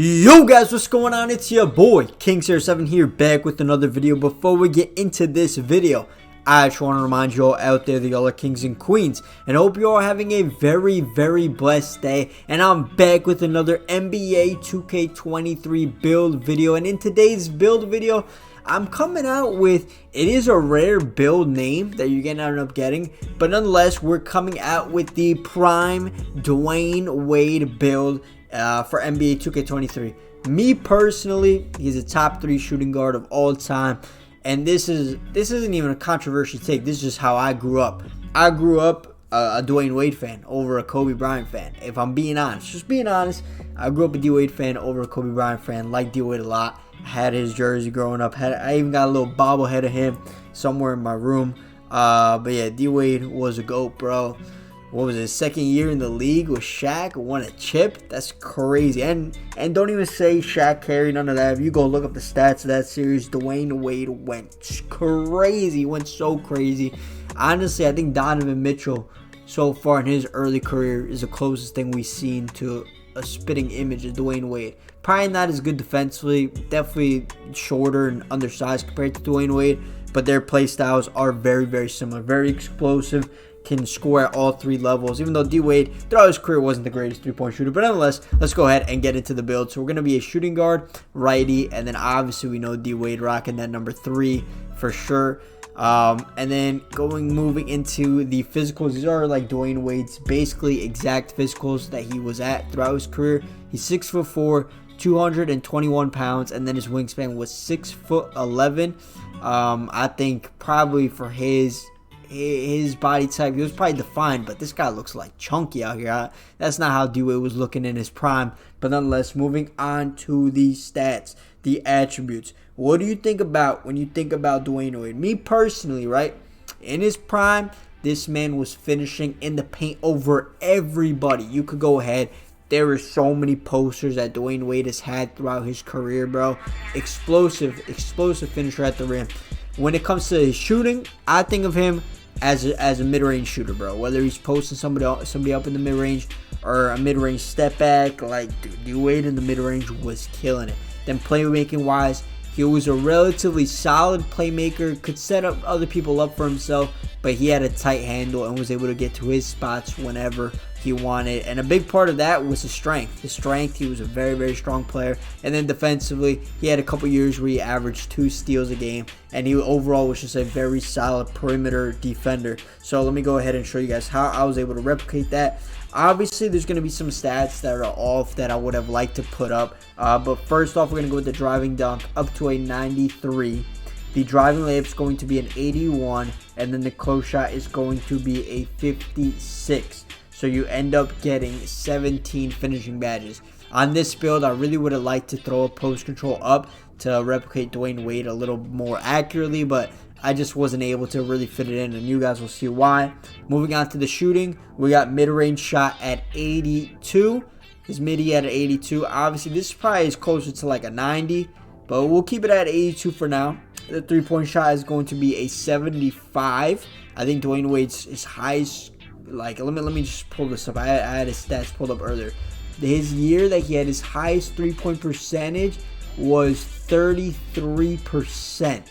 Yo guys, what's going on? It's your boy King07 here, back with another video. Before we get into this video, I just want to remind you all out there that y'all are kings and queens, and I hope you all are having a very blessed day. And I'm back with another NBA 2K23 build video, and in today's build video I'm coming out with, it is a rare build name that you're gonna end up getting, but nonetheless we're coming out with the Prime Dwyane Wade build for NBA 2K23. Me personally, he's a top 3 shooting guard of all time, and this isn't even a controversial take. This is just how I grew up. I grew up a Dwyane Wade fan over a Kobe Bryant fan. If I'm being honest, just being honest, I grew up a D Wade fan over a Kobe Bryant fan. Liked D Wade a lot. Had his jersey growing up. I even got a little bobblehead of him somewhere in my room. But yeah, D Wade was a GOAT, bro. What was his second year in the league with Shaq? Won a chip? That's crazy. And don't even say Shaq carried, none of that. If you go look up the stats of that series, Dwyane Wade went crazy. Went so crazy. Honestly, I think Donovan Mitchell so far in his early career is the closest thing we've seen to a spitting image of Dwyane Wade. Probably not as good defensively. Definitely shorter and undersized compared to Dwyane Wade. But their play styles are very similar. Very explosive. Can score at all 3 levels, even though D Wade throughout his career wasn't the greatest 3-point shooter. But nonetheless, let's go ahead and get into the build. So we're going to be a shooting guard, righty, and then obviously we know D Wade rocking that number 3 for sure. And then moving into the physicals, these are like Dwyane Wade's basically exact physicals that he was at throughout his career. He's 6'4", 221 pounds, and then his wingspan was 6'11". I think probably for his body type, he was probably defined, but this guy looks like chunky out here. That's not how D Wade was looking in his prime. But nonetheless, moving on to the stats, the attributes. What do you think about when you think about Dwyane Wade? Me personally, right, in his prime, this man was finishing in the paint over everybody. You could go ahead. There were so many posters that Dwyane Wade has had throughout his career, bro. Explosive finisher at the rim. When it comes to his shooting, I think of him as a mid-range shooter, bro. Whether he's posting somebody up in the mid-range or a mid-range step back, like D Wade in the mid-range was killing it. Then playmaking wise, he was a relatively solid playmaker, could set up other people up for himself, but he had a tight handle and was able to get to his spots whenever he wanted. And a big part of that was his strength. He was a very strong player. And then defensively, he had a couple years where he averaged 2 steals a game, and he overall was just a very solid perimeter defender. So let me go ahead and show you guys how I was able to replicate that. Obviously, there's going to be some stats that are off that I would have liked to put up. But first off, we're going to go with the driving dunk up to a 93. The driving layup is going to be an 81. And then the close shot is going to be a 56. So you end up getting 17 finishing badges. On this build, I really would have liked to throw a post control up to replicate Dwyane Wade a little more accurately, but I just wasn't able to really fit it in, and you guys will see why. Moving on to the shooting, we got mid-range shot at 82. His midi at an 82. Obviously, this probably is closer to like a 90, but we'll keep it at 82 for now. The 3-point shot is going to be a 75. I think Dwyane Wade's his highest, like, let me just pull this up. I had his stats pulled up earlier. His year that he had his highest 3-point percentage was 33%.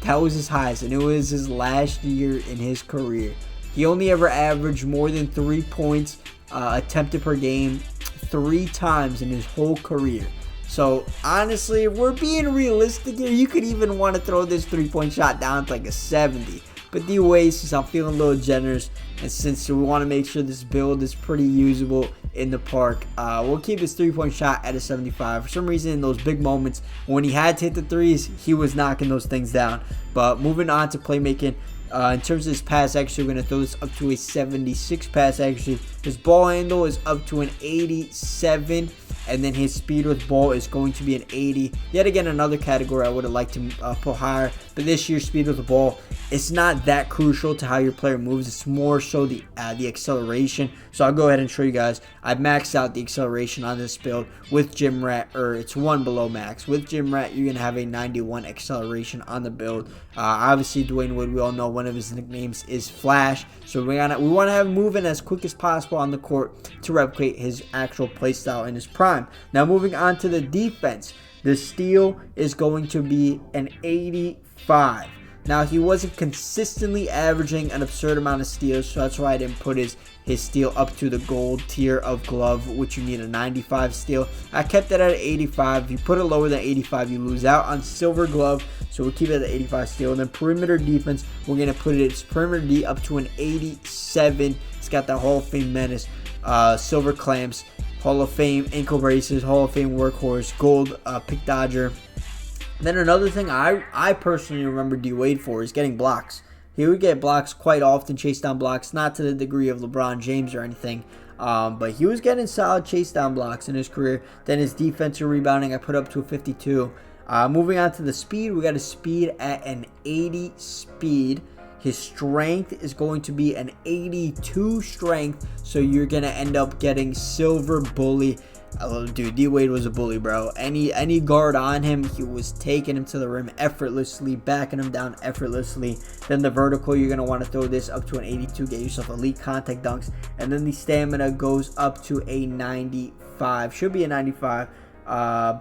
That was his highest, and it was his last year in his career. He only ever averaged more than 3 points attempted per game 3 times in his whole career. So honestly, if we're being realistic here, you could even want to throw this 3-point shot down to like a 70. But D Wade, since I'm feeling a little generous, and since we want to make sure this build is pretty usable in the park, we'll keep his 3-point shot at a 75. For some reason, in those big moments when he had to hit the threes, he was knocking those things down. But moving on to playmaking, in terms of his pass accuracy, we're going to throw this up to a 76 pass accuracy. His ball handle is up to an 87. And then his speed with ball is going to be an 80. Yet again, another category I would have liked to put higher. But this year's speed with the ball, it's not that crucial to how your player moves. It's more so the acceleration. So I'll go ahead and show you guys. I maxed out the acceleration on this build with Gym Rat, or it's 1 below max. With Gym Rat, you're going to have a 91 acceleration on the build. Obviously, Dwyane Wade, we all know one of his nicknames is Flash. So we want to have him moving as quick as possible on the court to replicate his actual play style in his prime. prime. Now moving on to the defense. The steal is going to be an 85. Now, he wasn't consistently averaging an absurd amount of steals, so that's why I didn't put his steal up to the gold tier of glove, which you need a 95 steal. I kept it at 85. If you put it lower than 85, you lose out on silver glove, so we'll keep it at the 85 steal. And then perimeter defense, we're going to put its perimeter D up to an 87. It's got that Hall of Fame menace, silver clamps, Hall of Fame ankle braces, Hall of Fame workhorse, gold pick dodger. Then another thing I personally remember D Wade for is getting blocks. He would get blocks quite often, chase down blocks, not to the degree of LeBron James or anything, but he was getting solid chase down blocks in his career. Then his defensive rebounding, I put up to a 52. Moving on to the speed, we got a speed at an 80 speed. His strength is going to be an 82 strength, so you're going to end up getting silver bully. Oh, dude, D Wade was a bully, bro. Any guard on him, he was taking him to the rim effortlessly, backing him down effortlessly. Then the vertical, you're going to want to throw this up to an 82, get yourself elite contact dunks. And then the stamina goes up to a 95. Should be a 95,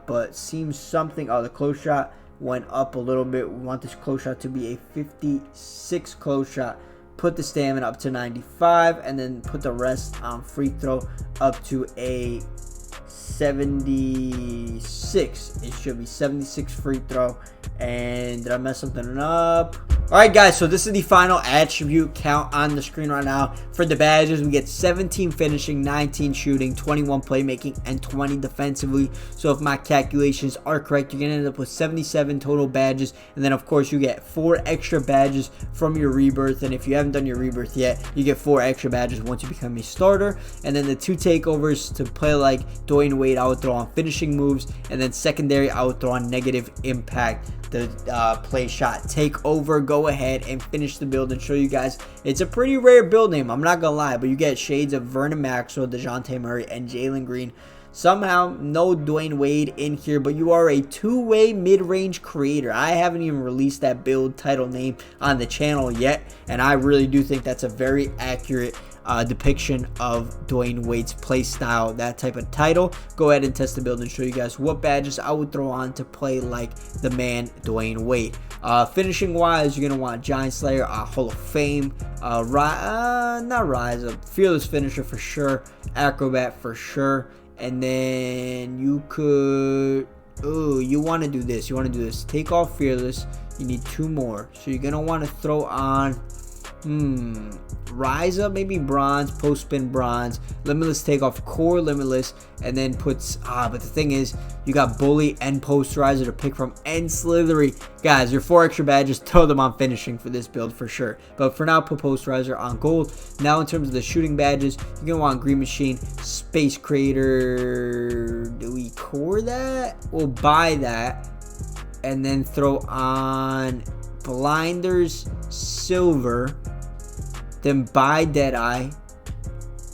but seems something. Oh, the close shot went up a little bit. We want this close shot to be a 56 close shot. Put the stamina up to 95, and then put the rest on free throw up to a 76. It should be 76 free throw. And did I mess something up? Alright guys, so this is the final attribute count on the screen right now. For the badges, we get 17 finishing, 19 shooting, 21 playmaking, and 20 defensively. So if my calculations are correct, you're going to end up with 77 total badges. And then of course you get 4 extra badges from your rebirth. And if you haven't done your rebirth yet, you get 4 extra badges once you become a starter. And then the 2 takeovers to play like Dwyane Wade, I would throw on finishing moves. And then secondary, I would throw on negative impact. The play shot takeover. Go ahead and finish the build and show you guys. It's a pretty rare build name, I'm not gonna lie, but you get shades of Vernon Maxwell, DeJounte Murray, and Jalen Green. Somehow no Dwyane Wade in here, but you are a two-way mid-range creator. I haven't even released that build title name on the channel yet, and I really do think that's a very accurate depiction of Dwyane Wade's play style, that type of title. Go ahead and test the build and show you guys what badges I would throw on to play like the man Dwyane Wade. Finishing wise, you're gonna want Giant Slayer, Hall of Fame, not Rise Up, Fearless Finisher for sure, Acrobat for sure, and then you could, you want to do this. You want to do this. Take off Fearless. You need 2 more, so you're gonna want to throw on. Rise Up, maybe bronze, post spin bronze, limitless take off core limitless, and then puts but the thing is, you got bully and posterizer to pick from, and slithery. Guys, your 4 extra badges, throw them on finishing for this build for sure, but for now put posterizer on gold. Now in terms of the shooting badges, you're gonna want green machine, space creator. Do we core that? We'll buy that and then throw on blinders silver, then buy Deadeye,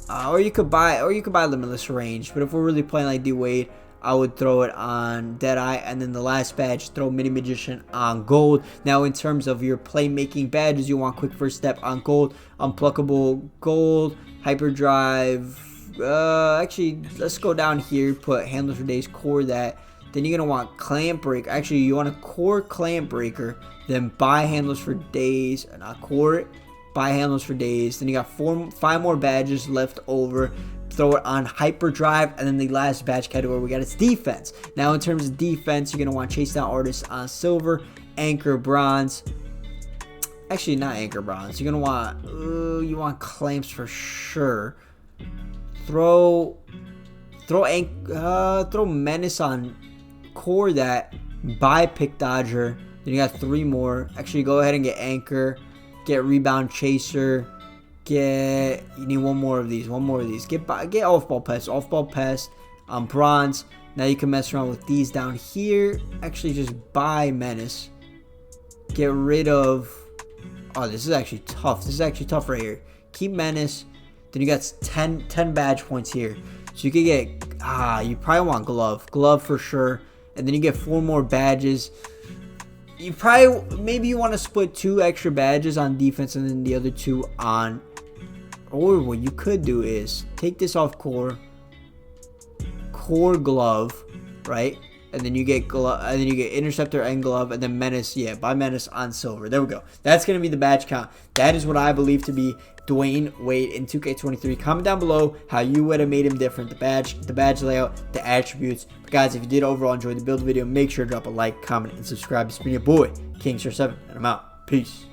or you could buy limitless range. But if we're really playing like D Wade, I would throw it on Deadeye, and then the last badge, throw Mini Magician on gold. Now in terms of your playmaking badges, you want quick first step on gold, unpluckable gold, hyperdrive. Actually, let's go down here, put handlers for days, core that. Then you're gonna want clamp break. Actually, you want a core clamp breaker, then buy handlers for days, and not core it. Buy handlers for days. Then you got 5 more badges left over. Throw it on hyperdrive, and then the last badge category we got is defense. Now in terms of defense, you're gonna want chase down artists on silver, anchor bronze. Actually, not anchor bronze. You're gonna want you want clamps for sure. Throw menace on core that. Buy pick dodger. Then you got 3 more. Actually, go ahead and get anchor. Get rebound chaser. You need 1 more of these. 1 more of these. Get off ball pest. Off ball pest on bronze. Now you can mess around with these down here. Actually, just buy menace. Get rid of. Oh, this is actually tough. This is actually tough right here. Keep menace. Then you got 10 badge points here. So you could get. You probably want glove. Glove for sure. And then you get 4 more badges. Maybe you want to split 2 extra badges on defense and then the other 2 on. Or what you could do is take this off core core glove, right? And then you get interceptor and glove, and then menace. Yeah, by menace on silver. There we go. That's gonna be the badge count. That is what I believe to be Dwyane Wade in 2K23. Comment down below how you would have made him different. The badge layout, the attributes. But guys, if you did overall enjoy the build video, make sure to drop a like, comment, and subscribe. It's been your boy, KingSir7, and I'm out. Peace.